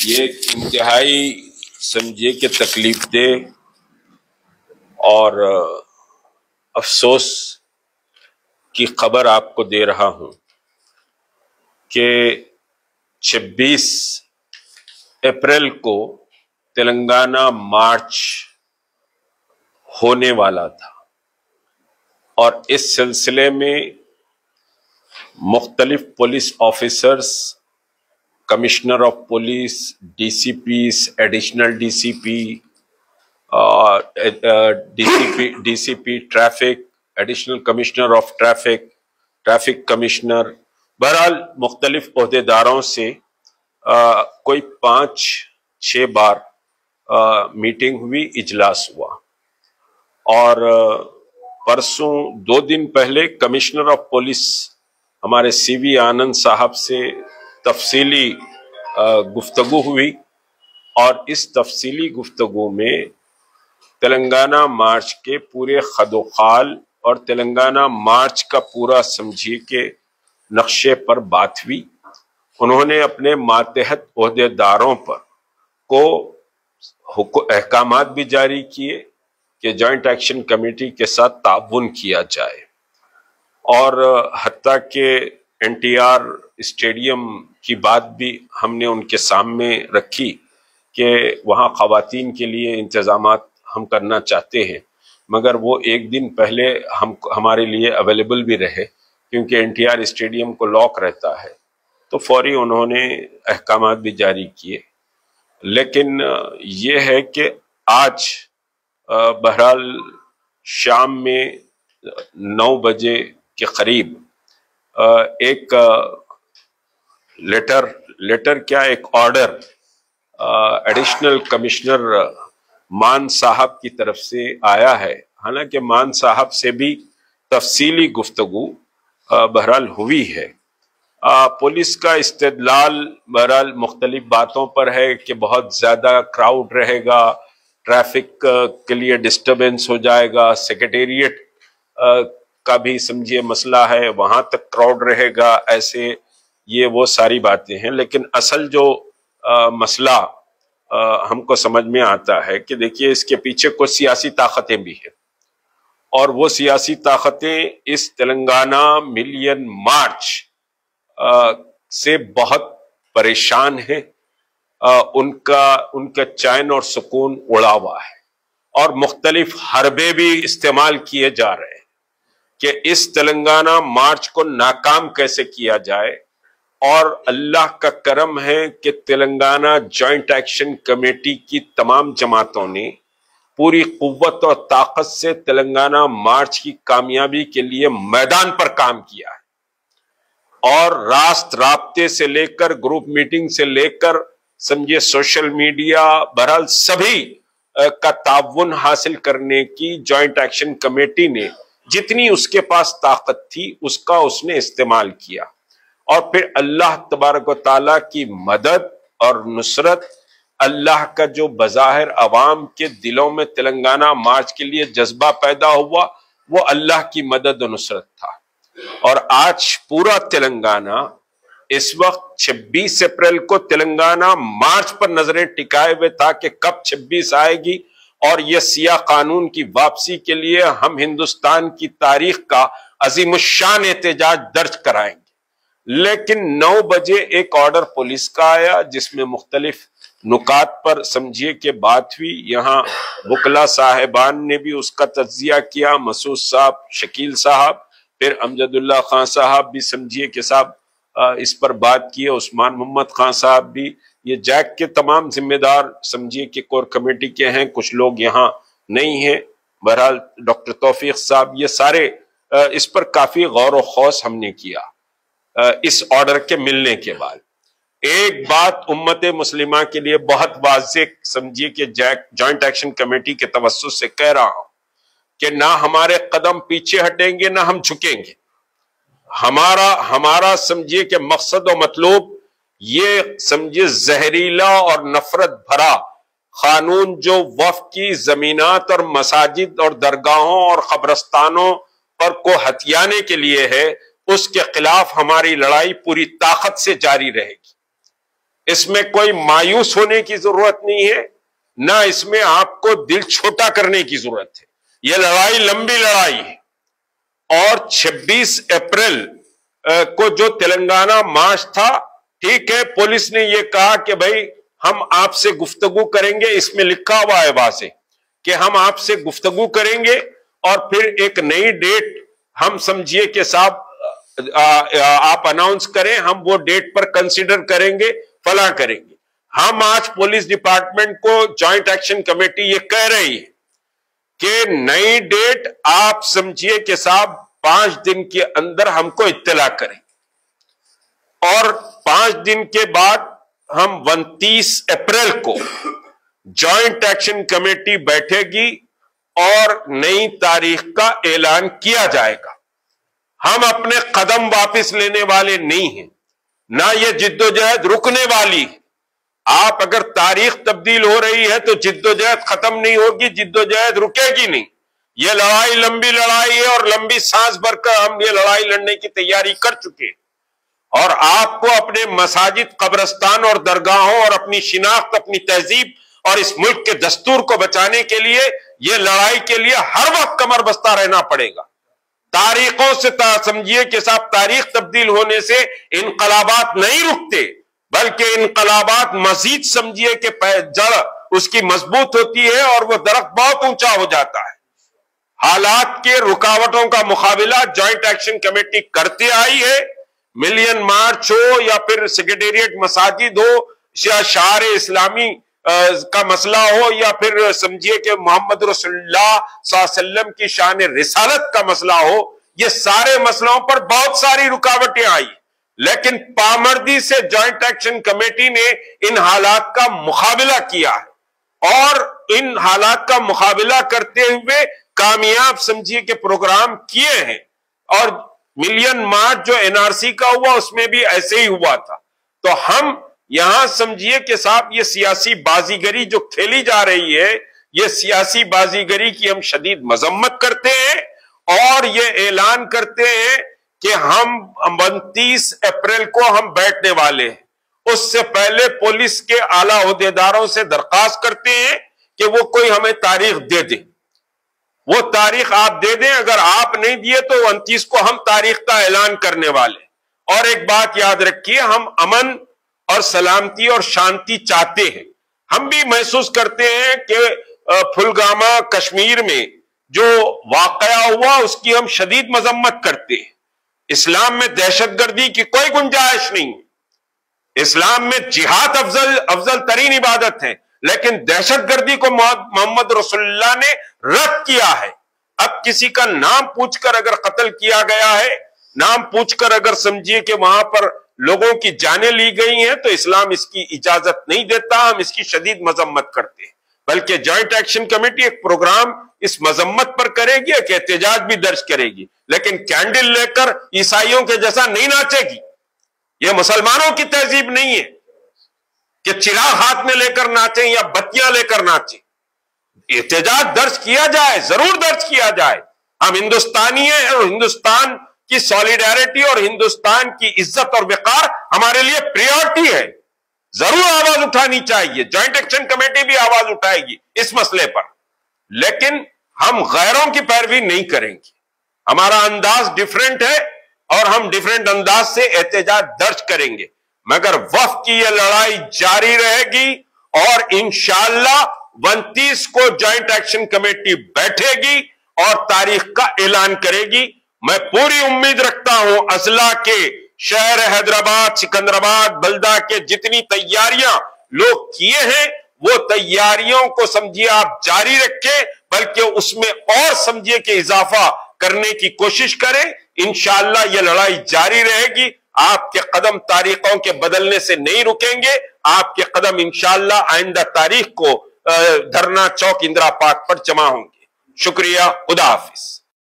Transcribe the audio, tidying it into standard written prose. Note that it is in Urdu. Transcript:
یہ ایک انتہائی سمجھیے کہ تکلیف دہ اور افسوس کی خبر آپ کو دے رہا ہوں کہ 26 اپریل کو تلنگانہ مارچ ہونے والا تھا اور اس سلسلے میں مختلف police officers, commissioner of police, D C Ps, additional D C P traffic, additional commissioner of traffic commissioner, بہرحال مختلف عہدیداروں سے کوئی 5-6 بار میٹنگ ہوئی، اجلاس ہوا، اور پرسوں 2 دن پہلے کمشنر آف پولیس ہمارے سی وی آنند صاحب سے تفصیلی گفتگو ہوئی، اور اس تفصیلی گفتگو میں تلنگانہ مارچ کے پورے خد و خال اور تلنگانہ مارچ کا پورا سمجھیے کہ نقشے پر بات ہوئی۔ انہوں نے اپنے ماتحت عہدیداروں پر کو احکامات بھی جاری کیے کہ جوائنٹ ایکشن کمیٹی کے ساتھ تعاون کیا جائے، اور حتیٰ کہ این ٹی آر اسٹیڈیم کی بات بھی ہم نے ان کے سامنے رکھی کہ وہاں خواتین کے لیے انتظامات ہم کرنا چاہتے ہیں، مگر وہ 1 دن پہلے ہمارے لیے اویلیبل بھی رہے کیونکہ این ٹی آر اسٹیڈیم کو لاک رہتا ہے، تو فوری انہوں نے احکامات بھی جاری کیے۔ لیکن یہ ہے کہ آج بہرحال شام میں 9 بجے کے قریب ایک لیٹر کیا ایک آرڈر ایڈیشنل کمشنر مان صاحب کی طرف سے آیا ہے۔ حالانکہ مان صاحب سے بھی تفصیلی گفتگو بہرحال ہوئی ہے۔ پولیس کا استدلال بہرحال مختلف باتوں پر ہے کہ بہت زیادہ کراؤڈ رہے گا، ٹریفک کے لیے ڈسٹربنس ہو جائے گا، سیکریٹریٹ کا بھی سمجھیے مسئلہ ہے، وہاں تک کراؤڈ رہے گا، ایسے یہ وہ ساری باتیں ہیں۔ لیکن اصل جو مسئلہ ہم کو سمجھ میں آتا ہے کہ دیکھیے اس کے پیچھے کچھ سیاسی طاقتیں بھی ہیں، اور وہ سیاسی طاقتیں اس تلنگانہ ملین مارچ سے بہت پریشان ہیں، ان کا چین اور سکون اڑا ہوا ہے، اور مختلف حربے بھی استعمال کیے جا رہے ہیں کہ اس تلنگانہ مارچ کو ناکام کیسے کیا جائے۔ اور اللہ کا کرم ہے کہ تلنگانہ جوائنٹ ایکشن کمیٹی کی تمام جماعتوں نے پوری قوت اور طاقت سے تلنگانہ مارچ کی کامیابی کے لیے میدان پر کام کیا ہے، اور راست رابطے سے لے کر گروپ میٹنگ سے لے کر سمجھے سوشل میڈیا، بہرحال سبھی کا تعاون حاصل کرنے کی جوائنٹ ایکشن کمیٹی نے جتنی اس کے پاس طاقت تھی اس کا اس نے استعمال کیا، اور پھر اللہ تبارک و تعالیٰ کی مدد اور نصرت، اللہ کا جو بظاہر عوام کے دلوں میں تلنگانہ مارچ کے لیے جذبہ پیدا ہوا وہ اللہ کی مدد و نصرت تھا۔ اور آج پورا تلنگانہ اس وقت 26 اپریل کو تلنگانہ مارچ پر نظریں ٹکائے ہوئے تھا کہ کب 26 آئے گی اور یہ سیاہ قانون کی واپسی کے لیے ہم ہندوستان کی تاریخ کا عظیم الشان احتجاج درج کرائیں گے۔ لیکن 9 بجے ایک آرڈر پولیس کا آیا جس میں مختلف نکات پر سمجھیے کہ بات ہوئی۔ یہاں وکلا صاحبان نے بھی اس کا تجزیہ کیا، مسعود صاحب، شکیل صاحب، پھر امجد اللہ خان صاحب بھی سمجھیے کہ صاحب اس پر بات کیے، عثمان محمد خان صاحب بھی، یہ جیک کے تمام ذمہ دار سمجھیے کہ کور کمیٹی کے ہیں، کچھ لوگ یہاں نہیں ہیں، بہرحال ڈاکٹر توفیق صاحب، یہ سارے اس پر کافی غور و خوض ہم نے کیا۔ اس آرڈر کے ملنے کے بعد ایک بات امت مسلمہ کے لیے بہت واضح سمجھیے کہ جوائنٹ ایکشن کمیٹی کے توسط سے کہہ رہا ہوں کہ نہ ہمارے قدم پیچھے ہٹیں گے، نہ ہم جھکیں گے۔ ہمارا سمجھیے کہ مقصد و مطلوب یہ سمجھیے زہریلا اور نفرت بھرا قانون جو وقف کی زمینات اور مساجد اور درگاہوں اور قبرستانوں پر کو ہتھیانے کے لیے ہے، اس کے خلاف ہماری لڑائی پوری طاقت سے جاری رہے گی۔ اس میں کوئی مایوس ہونے کی ضرورت نہیں ہے، نہ اس میں آپ کو دل چھوٹا کرنے کی ضرورت ہے. یہ لڑائی لمبی لڑائی ہے، اور 26 اپریل کو جو تلنگانہ مارچ تھا، ٹھیک ہے، پولیس نے یہ کہا کہ بھائی ہم آپ سے گفتگو کریں گے، اس میں لکھا ہوا ہے واضح کہ ہم آپ سے گفتگو کریں گے، اور پھر ایک نئی ڈیٹ ہم سمجھیے کہ صاحب آپ اناؤنس کریں، ہم وہ ڈیٹ پر کنسیڈر کریں گے، فلاں کریں گے. ہم آج پولیس ڈپارٹمنٹ کو جوائنٹ ایکشن کمیٹی یہ کہہ رہی ہے کہ نئی ڈیٹ آپ سمجھیے کہ صاحب 5 دن کے اندر ہم کو اطلاع کریں، اور 5 دن کے بعد ہم 29 اپریل کو جوائنٹ ایکشن کمیٹی بیٹھے گی اور نئی تاریخ کا اعلان کیا جائے گا. ہم اپنے قدم واپس لینے والے نہیں ہیں، نہ یہ جدوجہد رکنے والی ہے. آپ اگر تاریخ تبدیل ہو رہی ہے تو جدوجہد ختم نہیں ہوگی، جدوجہد رکے گی نہیں. یہ لڑائی لمبی لڑائی ہے، اور لمبی سانس بھر کر ہم یہ لڑائی لڑنے کی تیاری کر چکے ہیں. اور آپ کو اپنے مساجد، قبرستان اور درگاہوں اور اپنی شناخت، اپنی تہذیب اور اس ملک کے دستور کو بچانے کے لیے یہ لڑائی کے لیے ہر وقت کمر بستہ رہنا پڑے گا. تاریخوں سے سمجھیے کہ صاحب تاریخ تبدیل ہونے سے انقلابات نہیں رکتے، بلکہ انقلابات مزید سمجھیے کہ جڑ اس کی مضبوط ہوتی ہے اور وہ درخت بہت اونچا ہو جاتا ہے. حالات کے رکاوٹوں کا مقابلہ جوائنٹ ایکشن کمیٹی کرتے آئی ہے. ملین مارچ ہو یا پھر سیکریٹریٹ مساجد ہو یا شعار اسلامی کا مسئلہ ہو یا پھر سمجھیے کہ محمد رسول اللہ صلی اللہ علیہ وسلم کی شان رسالت کا مسئلہ ہو، یہ سارے مسئلوں پر بہت ساری رکاوٹیں آئی، لیکن پامردی سے جوائنٹ ایکشن کمیٹی نے ان حالات کا مقابلہ کیا ہے، اور ان حالات کا مقابلہ کرتے ہوئے کامیاب سمجھیے کہ پروگرام کیے ہیں. اور ملین مارچ جو این آر سی کا ہوا اس میں بھی ایسے ہی ہوا تھا. تو ہم یہاں سمجھیے کہ صاحب یہ سیاسی بازیگری جو کھیلی جا رہی ہے، یہ سیاسی بازیگری کی ہم شدید مذمت کرتے ہیں، اور یہ اعلان کرتے ہیں کہ ہم 29 اپریل کو ہم بیٹھنے والے ہیں. اس سے پہلے پولیس کے اعلیٰ عہدیداروں سے درخواست کرتے ہیں کہ وہ کوئی ہمیں تاریخ دے دیں. وہ تاریخ آپ دے دیں، اگر آپ نہیں دیے تو 29 کو ہم تاریخ کا اعلان کرنے والے. اور ایک بات یاد رکھیے، ہم امن اور سلامتی اور شانتی چاہتے ہیں. ہم بھی محسوس کرتے ہیں کہ پھلگامہ کشمیر میں جو واقعہ ہوا اس کی ہم شدید مذمت کرتے ہیں. اسلام میں دہشت گردی کی کوئی گنجائش نہیں. اسلام میں جہاد افضل ترین عبادت ہے، لیکن دہشت گردی کو محمد رسول اللہ نے رد کیا ہے. اب کسی کا نام پوچھ کر اگر قتل کیا گیا ہے، نام پوچھ کر اگر سمجھیے کہ وہاں پر لوگوں کی جانیں لی گئی ہیں، تو اسلام اس کی اجازت نہیں دیتا. ہم اس کی شدید مذمت کرتے ہیں. بلکہ جوائنٹ ایکشن کمیٹی ایک پروگرام اس مذمت پر کرے گی، ایک احتجاج بھی درج کرے گی، لیکن کینڈل لے کر عیسائیوں کے جیسا نہیں ناچے گی. یہ مسلمانوں کی تہذیب نہیں ہے کہ چراغ ہاتھ میں لے کر ناچیں یا بتیاں لے کر ناچیں. احتجاج درج کیا جائے، ضرور درج کیا جائے. ہم ہندوستانی ہیں، اور ہندوستان کی سولیڈیرٹی اور ہندوستان کی عزت اور وقار ہمارے لیے پریورٹی ہے. ضرور آواز اٹھانی چاہیے، جوائنٹ ایکشن کمیٹی بھی آواز اٹھائے گی اس مسئلے پر، لیکن ہم غیروں کی پیروی نہیں کریں گے. ہمارا انداز ڈیفرنٹ ہے، اور ہم ڈیفرنٹ انداز سے احتجاج درج کریں گے. مگر وقت کی یہ لڑائی جاری رہے گی، اور انشاءاللہ 29 کو جوائنٹ ایکشن کمیٹی بیٹھے گی اور تاریخ کا اعلان کرے گی. میں پوری امید رکھتا ہوں اضلاع کے شہر حیدرآباد، سکندرآباد، بلدہ کے جتنی تیاریاں لوگ کیے ہیں، وہ تیاریوں کو سمجھیے آپ جاری رکھیں، بلکہ اس میں اور سمجھیے کہ اضافہ کرنے کی کوشش کریں. انشاءاللہ یہ لڑائی جاری رہے گی. آپ کے قدم تاریخوں کے بدلنے سے نہیں رکیں گے. آپ کے قدم انشاءاللہ آئندہ تاریخ کو دھرنا چوک اندرا پارک پر جمع ہوں گے. شکریہ. خدا حافظ.